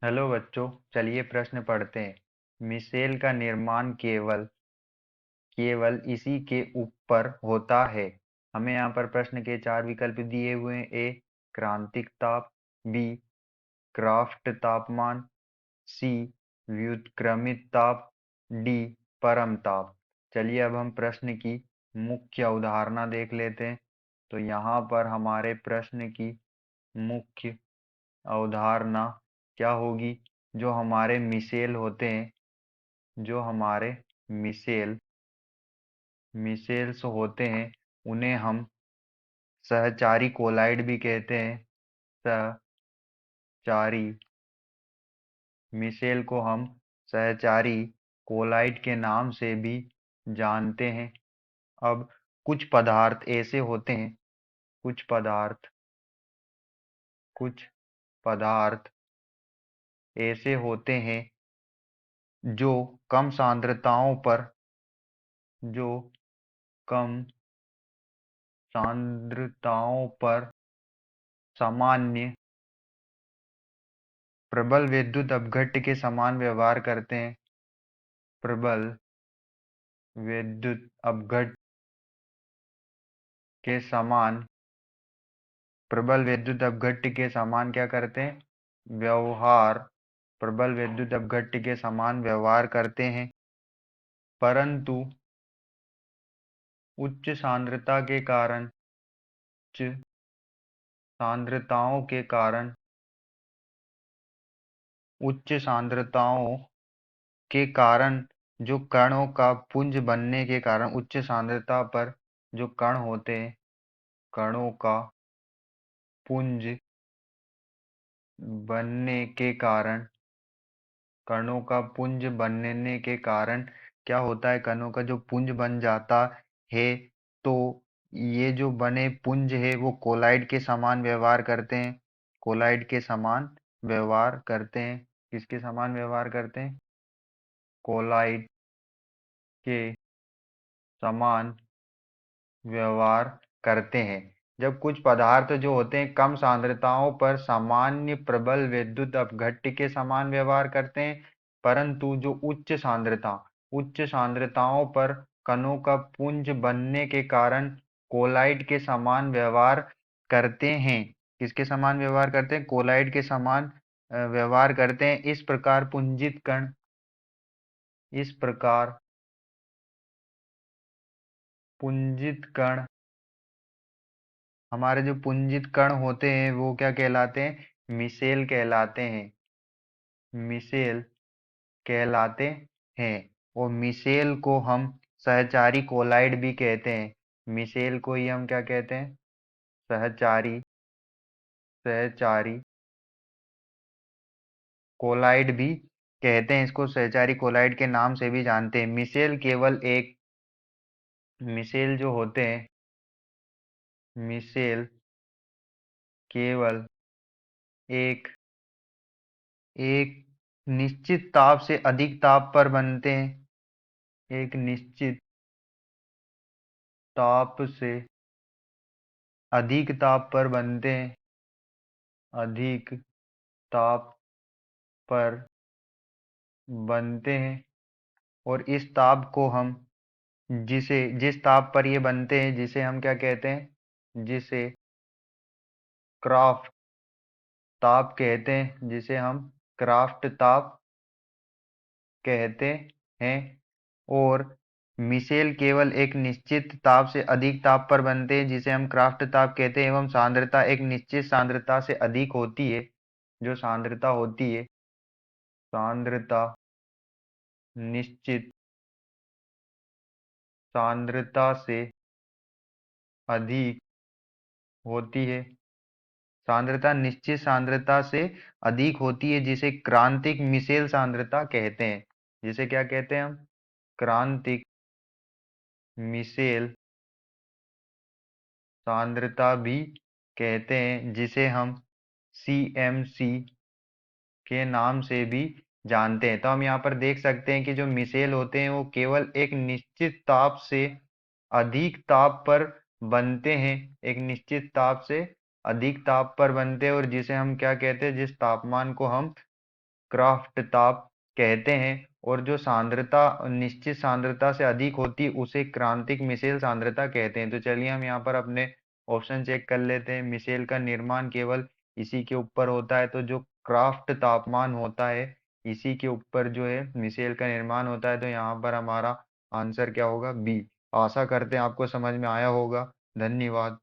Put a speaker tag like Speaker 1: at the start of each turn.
Speaker 1: Hello बच्चों, चलिए प्रश्न पढ़ते हैं। मिसेल का निर्माण केवल केवल इसी के ऊपर होता है। हमें यहाँ पर प्रश्न के चार विकल्प दिए हुए हैं। ए क्रांतिक ताप, बी क्राफ्ट तापमान, सी व्युत्क्रमित ताप, डी परम ताप। चलिए अब हम प्रश्न की मुख्य अवधारणा देख लेते हैं। तो यहाँ पर हमारे प्रश्न की मुख्य अवधारणा क्या होगी? जो हमारे मिसेल होते हैं, जो हमारे मिसेल मिसेल्स होते हैं, उन्हें हम सहचारी कोलाइड भी कहते हैं। सहचारी मिसेल को हम सहचारी कोलाइड के नाम से भी जानते हैं। अब कुछ पदार्थ ऐसे होते हैं, कुछ पदार्थ कुछ पदार्थ ऐसे होते हैं जो कम सांद्रताओं पर जो कम सांद्रताओं पर सामान्य प्रबल विद्युत अपघट्य के समान व्यवहार करते हैं। प्रबल विद्युत अपघट्य के समान प्रबल विद्युत अपघट्य के समान क्या करते हैं? व्यवहार प्रबल विद्युत अपघट्य के समान व्यवहार करते हैं, परंतु उच्च सांद्रता के कारण उच्च सांद्रताओं के कारण उच्च सांद्रताओं के कारण जो कणों का पुंज बनने के कारण उच्च सांद्रता पर जो कण होते हैं, कणों का पुंज बनने के कारण कणों का पुंज बनने के कारण क्या होता है? कणों का जो पुंज बन जाता है, तो ये जो बने पुंज है वो कोलाइड के समान व्यवहार करते हैं। कोलाइड के समान व्यवहार करते हैं। किसके समान व्यवहार करते हैं? कोलाइड के समान व्यवहार करते हैं। जब कुछ पदार्थ जो होते हैं कम सांद्रताओं पर सामान्य प्रबल विद्युत अपघट्य के समान व्यवहार करते हैं, परंतु जो उच्च सांद्रताओं पर कणों का पुंज बनने के कारण कोलाइड के समान व्यवहार करते हैं। किसके समान व्यवहार करते हैं? कोलाइड के समान व्यवहार करते हैं। इस प्रकार पुंजित कण हमारे जो पुंजित कण होते हैं वो क्या कहलाते हैं? मिसेल कहलाते हैं। मिसेल कहलाते हैं। और मिसेल को हम सहचारी कोलाइड भी कहते हैं। मिसेल को ही हम क्या कहते हैं? सहचारी सहचारी कोलाइड भी कहते हैं। इसको सहचारी कोलाइड के नाम से भी जानते हैं। मिसेल जो होते हैं, मिसेल केवल एक एक निश्चित ताप से अधिक ताप पर बनते हैं। एक निश्चित ताप से अधिक ताप पर बनते हैं। अधिक ताप पर बनते हैं। और इस ताप को हम जिस ताप पर ये बनते हैं, जिसे हम क्या कहते हैं? जिसे क्राफ्ट ताप कहते हैं। जिसे हम क्राफ्ट ताप कहते हैं। और मिसेल केवल एक निश्चित ताप से अधिक ताप पर बनते हैं, जिसे हम क्राफ्ट ताप कहते हैं। एवं सांद्रता एक निश्चित सांद्रता से अधिक होती है। जो सांद्रता होती है, सांद्रता निश्चित सांद्रता से अधिक होती है। सांद्रता निश्चित सांद्रता से अधिक होती है, जिसे क्रांतिक मिसेल सांद्रता कहते हैं। जिसे क्या कहते हैं हम? क्रांतिक मिसेल सांद्रता भी कहते हैं, जिसे हम CMC के नाम से भी जानते हैं। तो हम यहाँ पर देख सकते हैं कि जो मिसेल होते हैं वो केवल एक निश्चित ताप से अधिक ताप पर बनते हैं। एक निश्चित ताप से अधिक ताप पर बनते हैं, और जिसे हम क्या कहते हैं? जिस तापमान को हम क्राफ्ट ताप कहते हैं। और जो सांद्रता निश्चित सांद्रता से अधिक होती है उसे क्रांतिक मिसेल सांद्रता कहते हैं। तो चलिए हम यहाँ पर अपने ऑप्शन चेक कर लेते हैं। मिसेल का निर्माण केवल इसी के ऊपर होता है, तो जो क्राफ्ट तापमान होता है इसी के ऊपर जो है मिसेल का निर्माण होता है। तो यहाँ पर हमारा आंसर क्या होगा? बी। आशा करते हैं आपको समझ में आया होगा। धन्यवाद।